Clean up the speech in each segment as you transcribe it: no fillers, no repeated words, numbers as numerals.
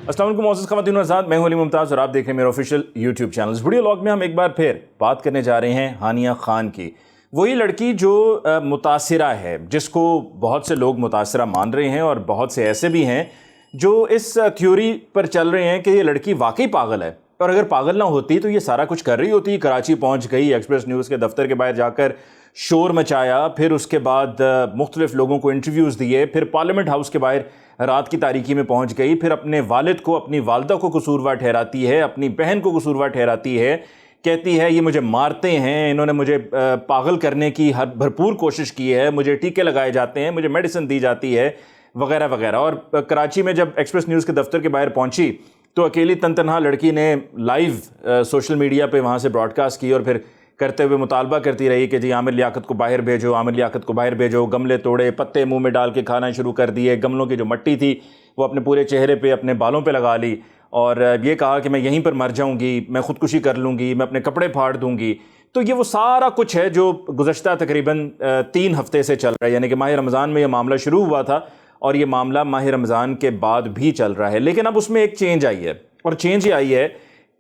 अस्सलाम वालेकुम मोअज़्ज़ज़ ख़वातीन व हज़रात, मैं हूं अली मुमताज़ और आप देख रहे हैं मेरा ऑफिशियल यूट्यूब चैनल। इस वीडियो लॉग में हम एक बार फिर बात करने जा रहे हैं हानिया खान की। वही लड़की जो मुतासिरा है, जिसको बहुत से लोग मुतासिरा मान रहे हैं और बहुत से ऐसे भी हैं जो इस थ्योरी पर चल रहे हैं कि ये लड़की वाकई पागल है, और अगर पागल ना होती तो ये सारा कुछ कर रही होती। कराची पहुंच गई, एक्सप्रेस न्यूज़ के दफ्तर के बाहर जाकर शोर मचाया, फिर उसके बाद मुख्तलिफ लोगों को इंटरव्यूज़ दिए, फिर पार्लियामेंट हाउस के बाहर रात की तारीकी में पहुंच गई, फिर अपने वालिद को, अपनी वालदा को कसूरवार ठहराती है, अपनी बहन को कसूरवार ठहराती है, कहती है ये मुझे मारते हैं, इन्होंने मुझे पागल करने की हर भरपूर कोशिश की है, मुझे टीके लगाए जाते हैं, मुझे मेडिसिन दी जाती है, वगैरह वगैरह। और कराची में जब एक्सप्रेस न्यूज़ के दफ्तर के बाहर पहुंची तो अकेली तनहा लड़की ने लाइव सोशल मीडिया पे वहाँ से ब्रॉडकास्ट की और फिर करते हुए मुतालबा करती रही कि जी आमिर लियाकत को बाहर भेजो, आमिर लियाकत को बाहर भेजो। गमले तोड़े, पत्ते मुंह में डाल के खाना शुरू कर दिए, गमलों की जो मट्टी थी वो अपने पूरे चेहरे पे, अपने बालों पे लगा ली और ये कहा कि मैं यहीं पर मर जाऊंगी, मैं ख़ुदकुशी कर लूँगी, मैं अपने कपड़े फाड़ दूँगी। तो ये वो सारा कुछ है जो गुज़श्ता तकरीबन 3 हफ़्ते से चल रहा है, यानी कि माह रमज़ान में ये मामला शुरू हुआ था और ये मामला माह रमज़ान के बाद भी चल रहा है। लेकिन अब उसमें एक चेंज आई है, और चेंज ये आई है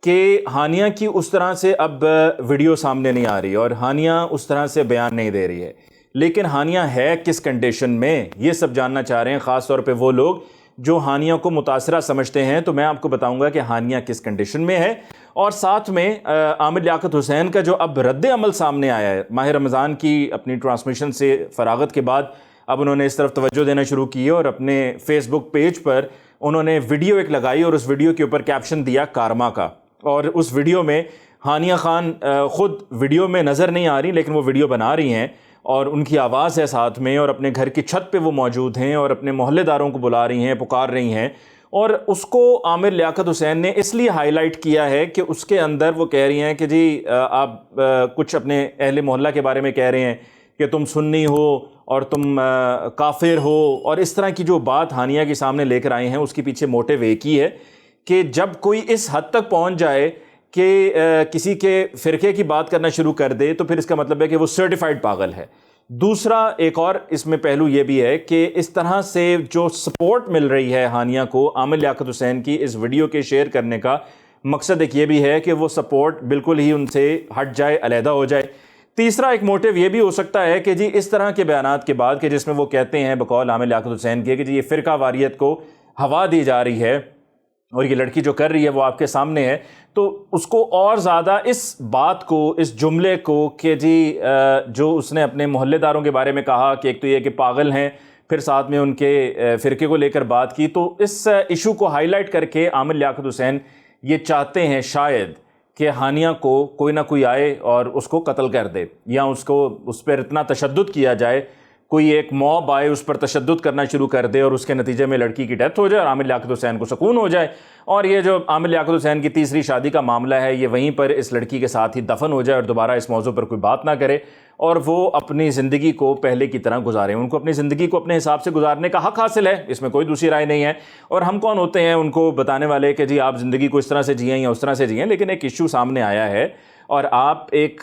कि हानिया की उस तरह से अब वीडियो सामने नहीं आ रही और हानिया उस तरह से बयान नहीं दे रही है। लेकिन हानिया है किस कंडीशन में, ये सब जानना चाह रहे हैं, ख़ास तौर पे वो लोग जो हानिया को मुतासरा समझते हैं। तो मैं आपको बताऊंगा कि हानिया किस कंडीशन में है, और साथ में आमिर लियाकत हुसैन का जो अब रद्द अमल सामने आया है माह रमज़ान की अपनी ट्रांसमिशन से फरागत के बाद। अब उन्होंने इस तरफ तवज्जो देना शुरू की है और अपने फेसबुक पेज पर उन्होंने वीडियो एक लगाई और उस वीडियो के ऊपर कैप्शन दिया कारमा का। और उस वीडियो में हानिया खान ख़ुद वीडियो में नज़र नहीं आ रही, लेकिन वो वीडियो बना रही हैं और उनकी आवाज़ है साथ में, और अपने घर की छत पे वो मौजूद हैं और अपने मोहल्लेदारों को बुला रही हैं, पुकार रही हैं। और उसको आमिर लियाकत हुसैन ने इसलिए हाईलाइट किया है कि उसके अंदर वो कह रही हैं कि जी आप कुछ अपने अहले मोहल्ला के बारे में कह रहे हैं कि तुम सुन्नी हो और तुम काफिर हो, और इस तरह की जो बात हानिया के सामने लेकर आए हैं उसके पीछे मोटिव एक ही है कि जब कोई इस हद तक पहुंच जाए कि किसी के फ़िरके की बात करना शुरू कर दे तो फिर इसका मतलब है कि वो सर्टिफाइड पागल है। दूसरा एक और इसमें पहलू ये भी है कि इस तरह से जो सपोर्ट मिल रही है हानिया को आमिर लियाकत हुसैन की इस वीडियो के शेयर करने का मकसद एक ये भी है कि वो सपोर्ट बिल्कुल ही उनसे हट जाए, अलहदा हो जाए। तीसरा एक मोटिव ये भी हो सकता है कि जी इस तरह के बयानात के बाद, कि जिसमें वो कहते हैं बकौल आमिर लियाकत हुसैन के कि जी ये फ़िरका वारियत को हवा दी जा रही है और ये लड़की जो कर रही है वो आपके सामने है, तो उसको और ज़्यादा इस बात को, इस जुमले को कि जी जो उसने अपने मोहल्लेदारों के बारे में कहा कि एक तो ये कि पागल हैं, फिर साथ में उनके फ़िरके को लेकर बात की, तो इस इशू को हाईलाइट करके आमिर लियाकत हुसैन ये चाहते हैं शायद कि हानिया को कोई ना कोई आए और उसको कत्ल कर दे, या उसको उस पर इतना तशद्दुद किया जाए, कोई एक मॉब आए उस पर तशद्दुद करना शुरू कर दे और उसके नतीजे में लड़की की डेथ हो जाए और आमिर लियाकत हुसैन को सुकून हो जाए, और ये जो आमिर लियाकत हुसैन की तीसरी शादी का मामला है ये वहीं पर इस लड़की के साथ ही दफन हो जाए और दोबारा इस मौजू पर कोई बात ना करे और वो अपनी ज़िंदगी को पहले की तरह गुजारें। उनको अपनी ज़िंदगी को अपने हिसाब से गुजारने का हक़ हासिल है, इसमें कोई दूसरी राय नहीं है। और हम कौन होते हैं उनको बताने वाले कि जी आप ज़िंदगी को इस तरह से जिएँ या उस तरह से जिएँ। लेकिन एक इशू सामने आया है और आप एक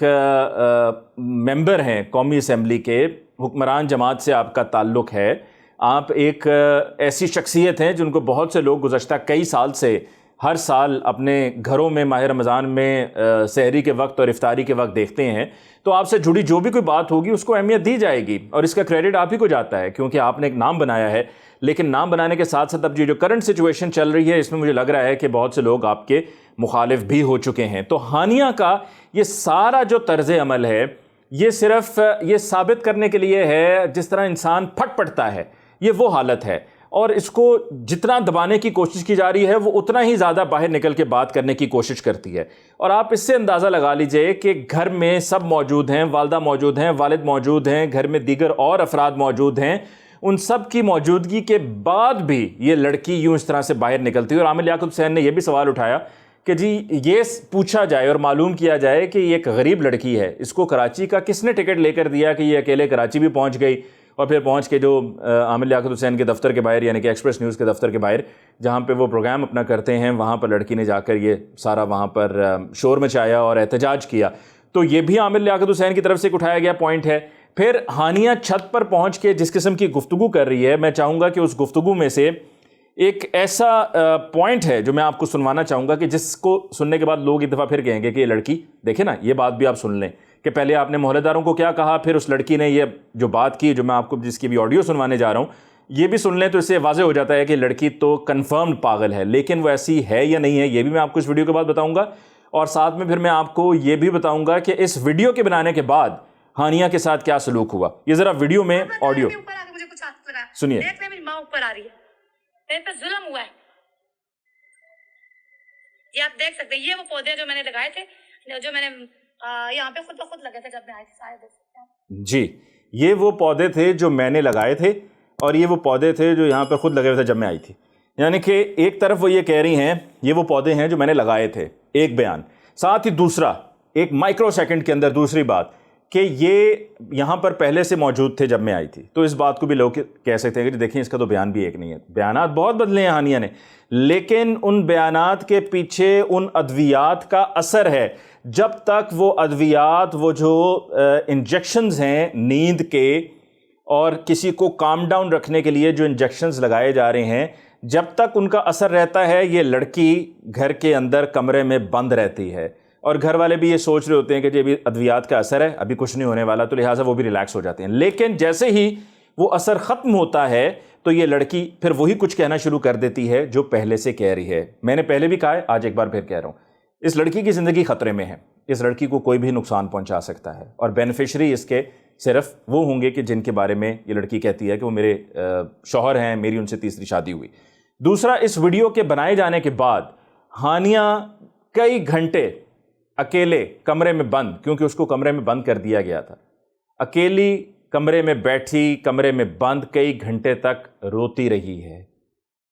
मेंबर हैं कौमी असम्बली के, हुक्मरान जमात से आपका ताल्लुक़ है, आप एक ऐसी शख्सियत हैं जिनको बहुत से लोग गुज़श्ता कई साल से हर साल अपने घरों में माह रमज़ान में सहरी के वक्त और इफ्तारी के वक्त देखते हैं। तो आपसे जुड़ी जो भी कोई बात होगी उसको अहमियत दी जाएगी और इसका क्रेडिट आप ही को जाता है क्योंकि आपने एक नाम बनाया है। लेकिन नाम बनाने के साथ साथ अब जो करंट सिचुएशन चल रही है इसमें मुझे लग रहा है कि बहुत से लोग आपके मुखालिफ भी हो चुके हैं। तो हानिया का ये सारा जो तर्ज़ अमल है ये सिर्फ ये साबित करने के लिए है, जिस तरह इंसान फट पड़ता है ये वो हालत है, और इसको जितना दबाने की कोशिश की जा रही है वो उतना ही ज़्यादा बाहर निकल के बात करने की कोशिश करती है। और आप इससे अंदाज़ा लगा लीजिए कि घर में सब मौजूद हैं, वालदा मौजूद हैं, वालिद मौजूद हैं, घर में दीगर और अफराद मौजूद हैं, उन सब की मौजूदगी के बाद भी ये लड़की यूँ इस तरह से बाहर निकलती है। और आमिर लियाकत हुसैन ने यह भी सवाल उठाया कि जी ये पूछा जाए और मालूम किया जाए कि ये एक गरीब लड़की है, इसको कराची का किसने टिकट लेकर दिया कि ये अकेले कराची भी पहुंच गई, और फिर पहुंच के जो आमिर लियाकत हुसैन के दफ्तर के बाहर यानी कि एक्सप्रेस न्यूज़ के दफ्तर के बाहर जहां पे वो प्रोग्राम अपना करते हैं वहां पर लड़की ने जाकर ये सारा वहां पर शोर मचाया और एहतजाज किया। तो ये भी आमिर लियाकत हुसैन की तरफ से उठाया गया पॉइंट है। फिर हानिया छत पर पहुँच के जिस किस्म की गुफ्तगू कर रही है, मैं चाहूँगा कि उस गुफ्तगू में से ایک ایسا پوائنٹ ہے جو میں آپ کو سنوانا چاہوں گا کہ جس کو سننے کے بعد لوگ ایک دفعہ پھر کہیں گے کہ یہ لڑکی دیکھیں نا, یہ بات بھی آپ سن لیں کہ پہلے آپ نے محلے داروں کو کیا کہا, پھر اس لڑکی نے یہ جو بات کی جو میں آپ کو جس کی بھی آڈیو سنوانے جا رہا ہوں, یہ بھی سن لیں تو اس سے واضح ہو جاتا ہے کہ لڑکی تو کنفرمڈ پاگل ہے. لیکن وہ ایسی ہے یا نہیں ہے یہ بھی میں آپ کو اس ویڈیو کے بعد بتاؤں گا, اور ساتھ میں پھر میں آپ کو یہ بھی بتاؤں گا کہ اس ویڈیو کے بنانے کے بعد ہانیہ کے ساتھ کیا سلوک ہوا. یہ ذرا ویڈیو میں آڈیو سنیے. میری ماں اوپر آ رہی ہے, میرے پہ ظلم ہوا ہے. یہ آپ دیکھ سکتے ہیں, یہ وہ پودے جو میں نے لگائے تھے, جو میں نے یہاں پہ خود بخود لگے تھے جب میں آئی تھی, سارے دیکھ سکتے ہیں. جی, یہ وہ پودے تھے جو میں نے لگائے تھے اور یہ وہ پودے تھے جو یہاں پہ خود لگے ہوئے تھے جب میں آئی تھی. یعنی کہ ایک طرف وہ یہ کہہ رہی ہیں یہ وہ پودے ہیں جو میں نے لگائے تھے, ایک بیان. ساتھ ہی دوسرا ایک مائکرو سیکنڈ کے اندر دوسری بات کہ یہ یہاں پر پہلے سے موجود تھے جب میں آئی تھی. تو اس بات کو بھی لوگ کہہ سکتے ہیں کہ دیکھیں اس کا تو بیان بھی ایک نہیں ہے. بیانات بہت بدلے ہیں ہانیہ نے, لیکن ان بیانات کے پیچھے ان ادویات کا اثر ہے. جب تک وہ ادویات, وہ جو انجیکشنز ہیں نیند کے اور کسی کو کام ڈاؤن رکھنے کے لیے جو انجیکشنز لگائے جا رہے ہیں, جب تک ان کا اثر رہتا ہے یہ لڑکی گھر کے اندر کمرے میں بند رہتی ہے. اور گھر والے بھی یہ سوچ رہے ہوتے ہیں کہ جی ابھی ادویات کا اثر ہے, ابھی کچھ نہیں ہونے والا, تو لہٰذا وہ بھی ریلیکس ہو جاتے ہیں. لیکن جیسے ہی وہ اثر ختم ہوتا ہے تو یہ لڑکی پھر وہی کچھ کہنا شروع کر دیتی ہے جو پہلے سے کہہ رہی ہے. میں نے پہلے بھی کہا ہے, آج ایک بار پھر کہہ رہا ہوں, اس لڑکی کی زندگی خطرے میں ہے. اس لڑکی کو کوئی بھی نقصان پہنچا سکتا ہے, اور بینیفیشری اس کے صرف وہ ہوں گے کہ جن کے بارے میں یہ لڑکی کہتی ہے کہ وہ میرے شوہر ہیں, میری ان سے تیسری شادی ہوئی. دوسرا, اس ویڈیو کے بنائے جانے کے بعد ہانیہ کئی گھنٹے اکیلے کمرے میں بند, کیونکہ اس کو کمرے میں بند کر دیا گیا تھا, اکیلی کمرے میں بیٹھی, کمرے میں بند کئی گھنٹے تک روتی رہی ہے,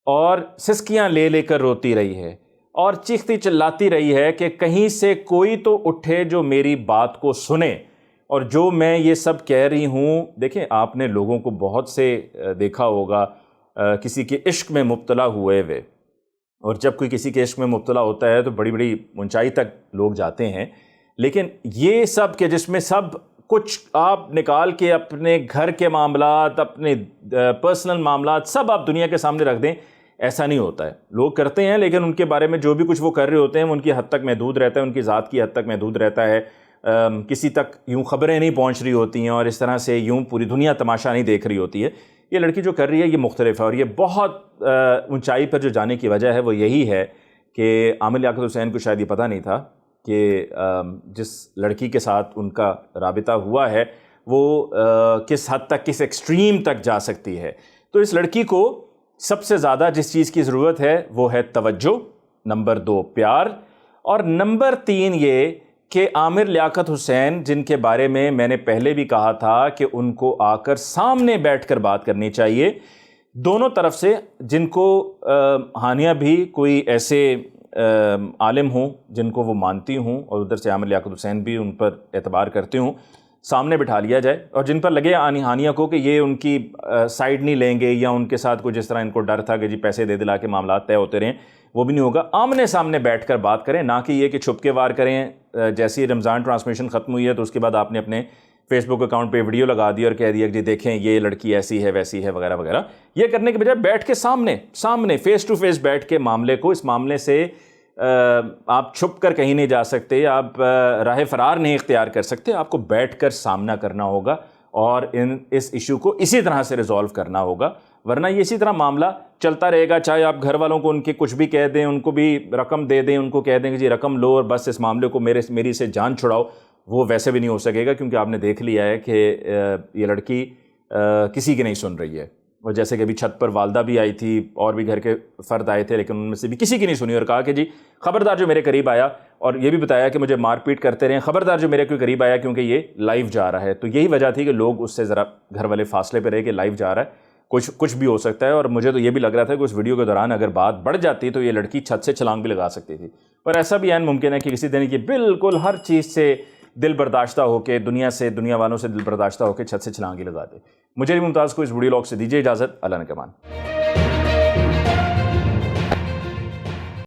اور سسکیاں لے لے کر روتی رہی ہے, اور چیختی چلاتی رہی ہے کہ کہیں سے کوئی تو اٹھے جو میری بات کو سنے اور جو میں یہ سب کہہ رہی ہوں. دیکھیں, آپ نے لوگوں کو بہت سے دیکھا ہوگا کسی کے عشق میں مبتلا ہوئے ہوئے, اور جب کوئی کسی کے عشق میں مبتلا ہوتا ہے تو بڑی بڑی اونچائی تک لوگ جاتے ہیں. لیکن یہ سب کہ جس میں سب کچھ آپ نکال کے اپنے گھر کے معاملات, اپنے پرسنل معاملات سب آپ دنیا کے سامنے رکھ دیں, ایسا نہیں ہوتا ہے. لوگ کرتے ہیں لیکن ان کے بارے میں جو بھی کچھ وہ کر رہے ہوتے ہیں وہ ان کی حد تک محدود رہتا ہے, ان کی ذات کی حد تک محدود رہتا ہے. کسی تک یوں خبریں نہیں پہنچ رہی ہوتی ہیں, اور اس طرح سے یوں پوری دنیا تماشا نہیں دیکھ رہی ہوتی ہے. یہ لڑکی جو کر رہی ہے یہ مختلف ہے, اور یہ بہت اونچائی پر جو جانے کی وجہ ہے وہ یہی ہے کہ عامر لیاقت حسین کو شاید یہ پتہ نہیں تھا کہ جس لڑکی کے ساتھ ان کا رابطہ ہوا ہے وہ کس حد تک, کس ایکسٹریم تک جا سکتی ہے. تو اس لڑکی کو سب سے زیادہ جس چیز کی ضرورت ہے وہ ہے توجہ, نمبر 2 پیار, اور نمبر 3 یہ کہ عامر لیاقت حسین جن کے بارے میں نے پہلے بھی کہا تھا کہ ان کو آ کر سامنے بیٹھ کر بات کرنی چاہیے دونوں طرف سے, جن کو ہانیہ بھی کوئی ایسے عالم ہوں جن کو وہ مانتی ہوں, اور ادھر سے عامر لیاقت حسین بھی ان پر اعتبار کرتے ہوں, سامنے بٹھا لیا جائے, اور جن پر لگے ہانیہ کو کہ یہ ان کی سائیڈ نہیں لیں گے, یا ان کے ساتھ کوئی جس طرح ان کو ڈر تھا کہ جی پیسے دے دلا کے معاملات طے ہوتے رہیں, وہ بھی نہیں ہوگا. آمنے سامنے بیٹھ کر بات کریں, نہ کہ یہ کہ چھپ کے وار کریں. جیسی رمضان ٹرانسمیشن ختم ہوئی ہے تو اس کے بعد آپ نے اپنے فیس بک اکاؤنٹ پہ ویڈیو لگا دی اور کہہ دیا کہ جی دیکھیں یہ لڑکی ایسی ہے ویسی ہے وغیرہ وغیرہ. یہ کرنے کے بجائے بیٹھ کے سامنے فیس ٹو فیس بیٹھ کے معاملے کو, اس معاملے سے آپ چھپ کر کہیں نہیں جا سکتے, آپ راہ فرار نہیں اختیار کر سکتے, آپ کو بیٹھ کر سامنا کرنا ہوگا اور اس ایشو کو اسی طرح سے ریزالو کرنا ہوگا. ورنہ یہ اسی طرح معاملہ چلتا رہے گا, چاہے آپ گھر والوں کو ان کے کچھ بھی کہہ دیں, ان کو بھی رقم دے دیں, ان کو کہہ دیں کہ جی رقم لو اور بس اس معاملے کو میری سے جان چھڑاؤ, وہ ویسے بھی نہیں ہو سکے گا, کیونکہ آپ نے دیکھ لیا ہے کہ یہ لڑکی کسی کی نہیں سن رہی ہے. اور جیسے کہ ابھی چھت پر والدہ بھی آئی تھی اور بھی گھر کے فرد آئے تھے, لیکن ان میں سے بھی کسی کی نہیں سنی, اور کہا کہ جی خبردار جو میرے قریب آیا, اور یہ بھی بتایا کہ مجھے مار پیٹ کرتے رہیں, خبردار جو میرے کوئی قریب آیا کیونکہ یہ لائیو جا رہا ہے. تو یہی وجہ تھی کہ لوگ اس سے ذرا گھر والے فاصلے پہ رہے کہ لائیو جا رہا ہے, کچھ بھی ہو سکتا ہے. اور مجھے تو یہ بھی لگ رہا تھا کہ اس ویڈیو کے دوران اگر بات بڑھ جاتی تو یہ لڑکی چھت سے چھلانگ بھی لگا سکتی تھی, اور ایسا بھی عین ممکن ہے کہ کسی دن یہ بالکل ہر چیز سے دل برداشتہ ہو کے, دنیا والوں سے دل برداشتہ ہو کے چھت سے چھلانگ ہی لگا دے. مجھے ممتاز کو اس ویڈیو لاگ سے دیجیے اجازت. اللہ نے کمان.